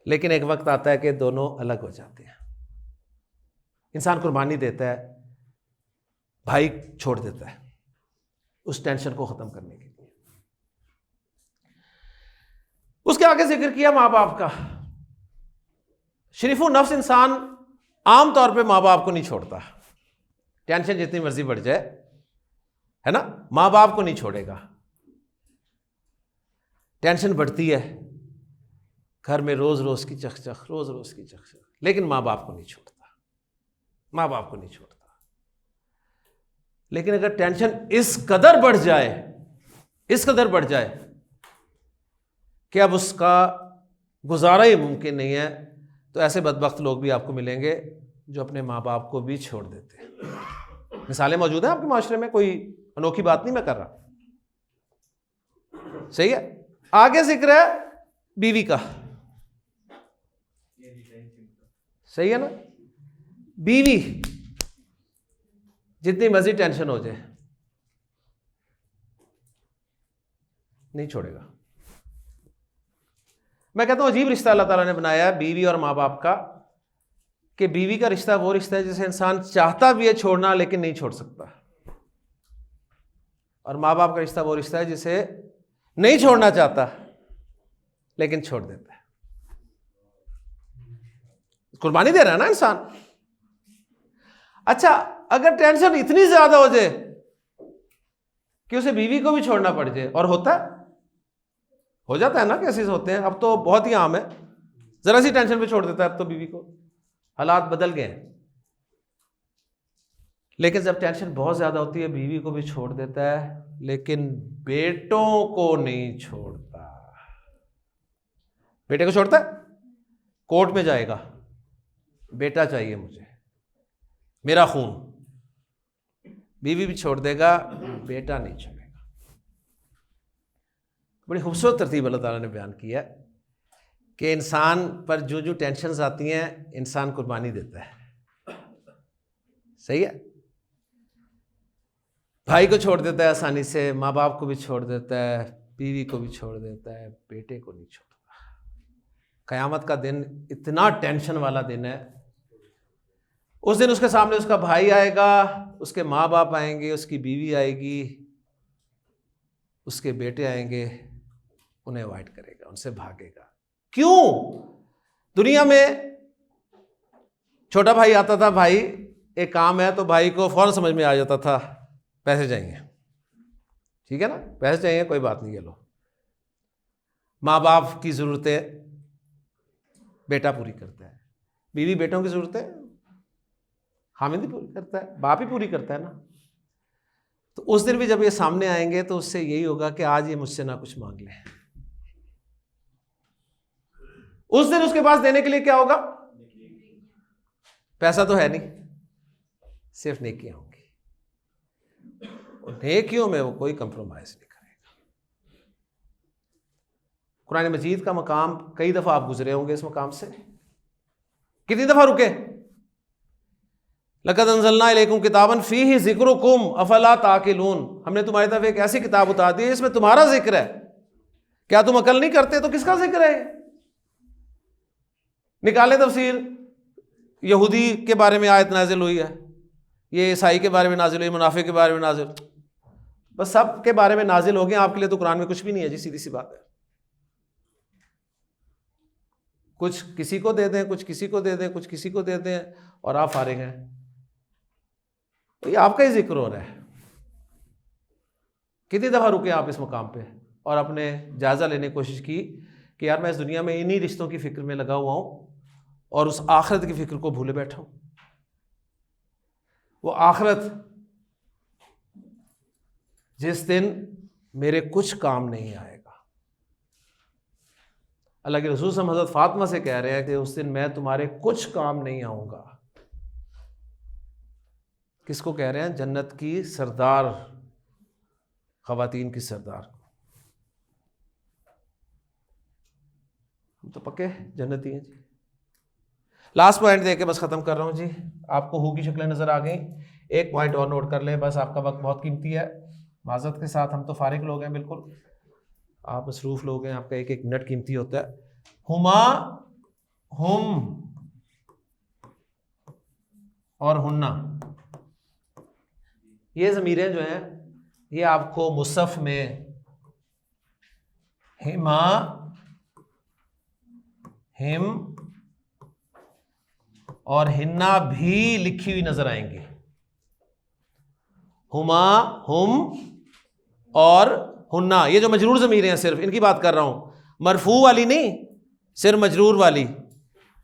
लेकिन एक वक्त आता है कि दोनों अलग हो जाते हैं। इंसान कुर्बानी देता है, भाई छोड़ देता है उस टेंशन को खत्म करने के लिए। उसके आगे जिक्र किया माँ बाप का। शरीफो नफ्स इंसान आम तौर पे माँ बाप को नहीं छोड़ता, टेंशन जितनी मर्जी बढ़ जाए, है ना, माँ बाप को नहीं छोड़ेगा। टेंशन बढ़ती है, घर में रोज रोज की चकचक, रोज रोज की चकचक, लेकिन माँ बाप को नहीं छोड़ता, माँ बाप को नहीं छोड़ता। लेकिन अगर टेंशन इस कदर बढ़ जाए, इस कदर बढ़ जाए कि अब उसका गुजारा ही मुमकिन नहीं है, तो ऐसे बदबख्त लोग भी आपको मिलेंगे जो अपने माँ बाप को भी छोड़ देते हैं। मिसालें मौजूद हैं आपके माशरे में, कोई अनोखी बात नहीं मैं कर रहा। सही है। आगे जिक्र है बीवी का। सही है ना। बीवी जितनी मर्जी टेंशन हो जाए, नहीं छोड़ेगा। मैं कहता हूं अजीब रिश्ता अल्लाह ताला ने बनाया है बीवी और माँ बाप का, कि बीवी का रिश्ता वो रिश्ता है जिसे इंसान चाहता भी है छोड़ना लेकिन नहीं छोड़ सकता, और माँ बाप का रिश्ता वो रिश्ता है जिसे नहीं छोड़ना चाहता लेकिन छोड़ देता है। कुर्बानी दे रहा है ना इंसान। अच्छा, अगर टेंशन इतनी ज्यादा हो जाए कि उसे बीवी को भी छोड़ना पड़ जाए, और होता है, हो जाता है ना, केसेस होते हैं, अब तो बहुत ही आम है, जरा सी टेंशन पे छोड़ देता है अब तो बीवी को, हालात बदल गए हैं। लेकिन जब टेंशन बहुत ज्यादा होती है बीवी को भी छोड़ देता है, लेकिन बेटों को नहीं छोड़ता। बेटे को छोड़ता है, कोर्ट में जाएगा, बेटा चाहिए मुझे, मेरा खून, बीवी भी छोड़ देगा, बेटा नहीं छोड़ेगा। बड़ी खूबसूरत तरतीब अल्लाह ताला ने बयान किया है कि इंसान पर जो जो टेंशन्स आती हैं इंसान कुर्बानी देता है। सही है, भाई को छोड़ देता है आसानी से, माँ बाप को भी छोड़ देता है, बीवी को भी छोड़ देता है, बेटे को नहीं छोड़ता। क़यामत का दिन इतना टेंशन वाला दिन है। उस दिन उसके सामने उसका भाई आएगा, उसके माँ बाप आएंगे, उसकी बीवी आएगी, उसके बेटे आएंगे, उन्हें अवॉइड करेगा, उनसे भागेगा। क्यों? दुनिया में छोटा भाई आता था, भाई एक काम है तो भाई को फौरन समझ में आ जाता था, पैसे चाहिए, ठीक है ना, पैसे चाहिए, कोई बात नहीं, ये लो। माँ बाप की ज़रूरतें बेटा पूरी करता है, बीवी बेटों की ज़रूरतें हामिद ही पूरी करता है, बाप ही पूरी करता है ना। तो उस दिन भी जब ये सामने आएंगे तो उससे यही होगा कि आज ये मुझसे ना कुछ मांग ले। उस दिन उसके पास देने के लिए क्या होगा? पैसा तो है नहीं, सिर्फ नेकियां होंगी, और नेकियों में वो कोई कंप्रोमाइज नहीं करेगा। कुरान मजीद का मकाम कई दफा आप गुजरे होंगे, इस मकाम से कितनी दफा रुके? लक़द अंज़लना इलैकुम किताबन फ़ीही ज़िक्रुकुम अफ़ला ताक़िलून, हमने तुम्हारी तरफ एक ऐसी किताब उतार दी है इसमें तुम्हारा जिक्र है, क्या तुम अकल नहीं करते? तो किसका जिक्र है? निकाले तफसीर, यहूदी के बारे में आयत नाजिल हुई है, ये ईसाई के बारे में नाजिल हुई, मुनाफिक के बारे में नाजिल, बस सब के बारे में नाजिल हो गए, आपके लिए तो कुरान में कुछ भी नहीं है जी, सीधी सी बात है। कुछ किसी को दे दें, कुछ किसी को दे दें, कुछ किसी को दे दें, और आप फारिग हैं, तो ये आपका ही जिक्र हो रहा है। कितनी दफ़ा रुके आप इस मुकाम पे और अपने जायज़ा लेने की कोशिश की कि यार मैं इस दुनिया में इन्हीं रिश्तों की फ़िक्र में लगा हुआ हूँ और उस आखिरत की फ़िक्र को भूले बैठा हूँ। वो आखिरत जिस दिन मेरे कुछ काम नहीं आएगा। अल्लाह के रसूल हम हज़रत फ़ातिमा से कह रहे हैं कि उस दिन मैं तुम्हारे कुछ काम नहीं आऊँगा। किसको कह रहे हैं? जन्नत की सरदार, ख़वातीन की सरदार को। हम तो पक्के जन्नती हैं जी। लास्ट पॉइंट दे के बस ख़त्म कर रहा हूँ जी। आपको हु की शक्लें नज़र आ गई। एक पॉइंट और नोट कर लें, बस आपका वक्त बहुत कीमती है। माज़रत के साथ, हम तो फारिग लोग हैं बिल्कुल, आप मसरूफ़ लोग हैं, आपका एक एक मिनट कीमती होता है। हुमा, हुम और हुन्ना, ये ज़मीरें जो हैं ये आपको मुसफ़ में हिमा, हिम और हिन्ना भी लिखी हुई नजर आएंगी। हुमा, हुम और हुन्ना, ये जो मजरूर ज़मीरें हैं, सिर्फ इनकी बात कर रहा हूं, मरफू वाली नहीं, सिर्फ मजरूर वाली।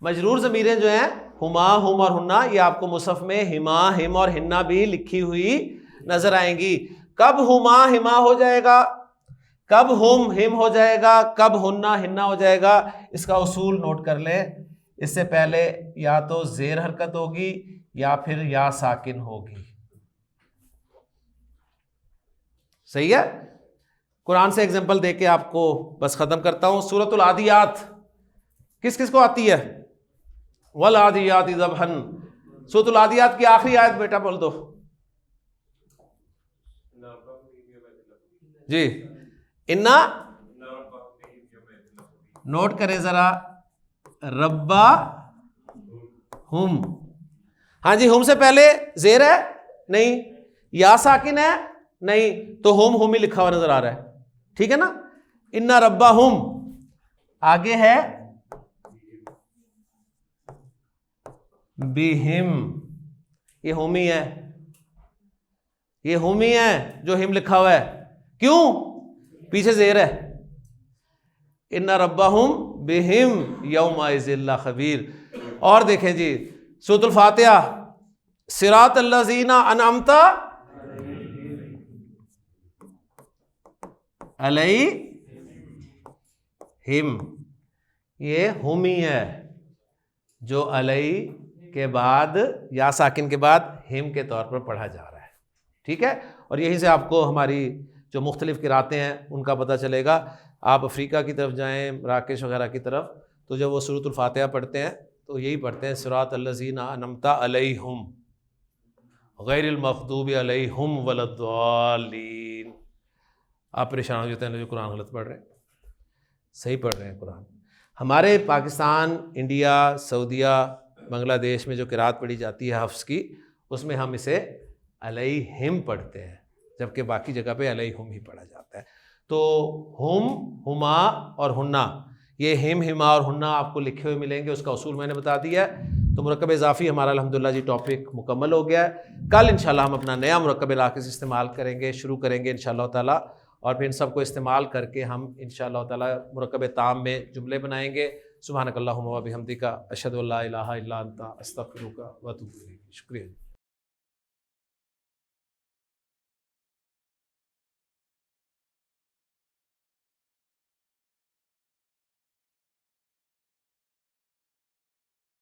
मजरूर ज़मीरें जो हैं हुमा, हुम और हुन्ना, ये आपको मुसफ़ में हिमा, हिम और हिन्ना भी लिखी हुई नजर आएंगी। कब हुमा हिमा हो जाएगा, कब हुम हिम हो जाएगा, कब हुन्ना हिन्ना हो जाएगा, इसका उसूल नोट कर लें। इससे पहले या तो ज़ेर हरकत होगी या फिर या साकिन होगी। सही है? कुरान से एग्जांपल देके आपको बस खत्म करता हूं। सूरतुल आदियात किस किस को आती है? वल आदियात ज़बहन। सूरतुल आदियात की आखिरी आयत बेटा बोल दो जी। इन्ना, नोट करें जरा, रब्बा हुम। हाँ जी, हुम से पहले जेर है नहीं, या साकिन है नहीं, तो हुम ही लिखा हुआ नजर आ रहा है, ठीक है ना। इन्ना रब्बा हुम, आगे है बिहिम, ये हुम ही है, ये हुम ही है जो हिम लिखा हुआ है, क्यों, पीछे जेर है। इन्ना रब्बाहुम बिहिम यौमइज़िल खबीर। और देखें जी सूरतुल फातिहा, सिरात अल्लज़ीना अनअमता अलैहिम, ये हुम ही है जो अलई के बाद या साकिन के बाद हिम के तौर पर पढ़ा जा रहा है, ठीक है। और यहीं से आपको हमारी जो मुख्तलिफ़ किरातें हैं उनका पता चलेगा। आप अफ्रीका की तरफ जाएं, मराकेश वगैरह की तरफ, तो जब वो सूरतुल फातिहा पढ़ते हैं तो यही पढ़ते हैं, सिरात अल्लज़ीना अनअमता अलैहिम गैरिल मग़दूबि अलैहिम वलद्दालीन। आप परेशान हो जाते हैं जो कुरान गलत पढ़ रहे हैं, सही पढ़ रहे हैं कुरान। हमारे पाकिस्तान, इंडिया, सऊदीया, बांग्लादेश में जो किरात पढ़ी जाती है हफ्स की, उसमें हम इसे अलैहिम पढ़ते हैं, जबकि बाकी जगह पे अलैहुम ही पढ़ा जाता है। तो हुम, हुमा और हुन्ना, ये हिम, हिमा और हुन्ना आपको लिखे हुए मिलेंगे, उसका उसूल मैंने बता दिया है। तो मुरक्कब इज़ाफ़ी हमारा अल्हम्दुलिल्लाह जी टॉपिक मुकम्मल हो गया है। कल इंशाल्लाह हम अपना नया मुरक्कब नाक़िस इस्तेमाल करेंगे, शुरू करेंगे इंशाल्लाह ताला, और फिर इन सबको इस्तेमाल करके हम इंशाअल्लाह ताला मुरक्कब ताम में जुमले बनाएंगे। सुब्हानकल्लाहुम्मा व बिहम्दिका अशहदु अल्ला इलाहा इल्ला अंता अस्तग़फिरुका व अतूबु इलैक। शुक्रिया।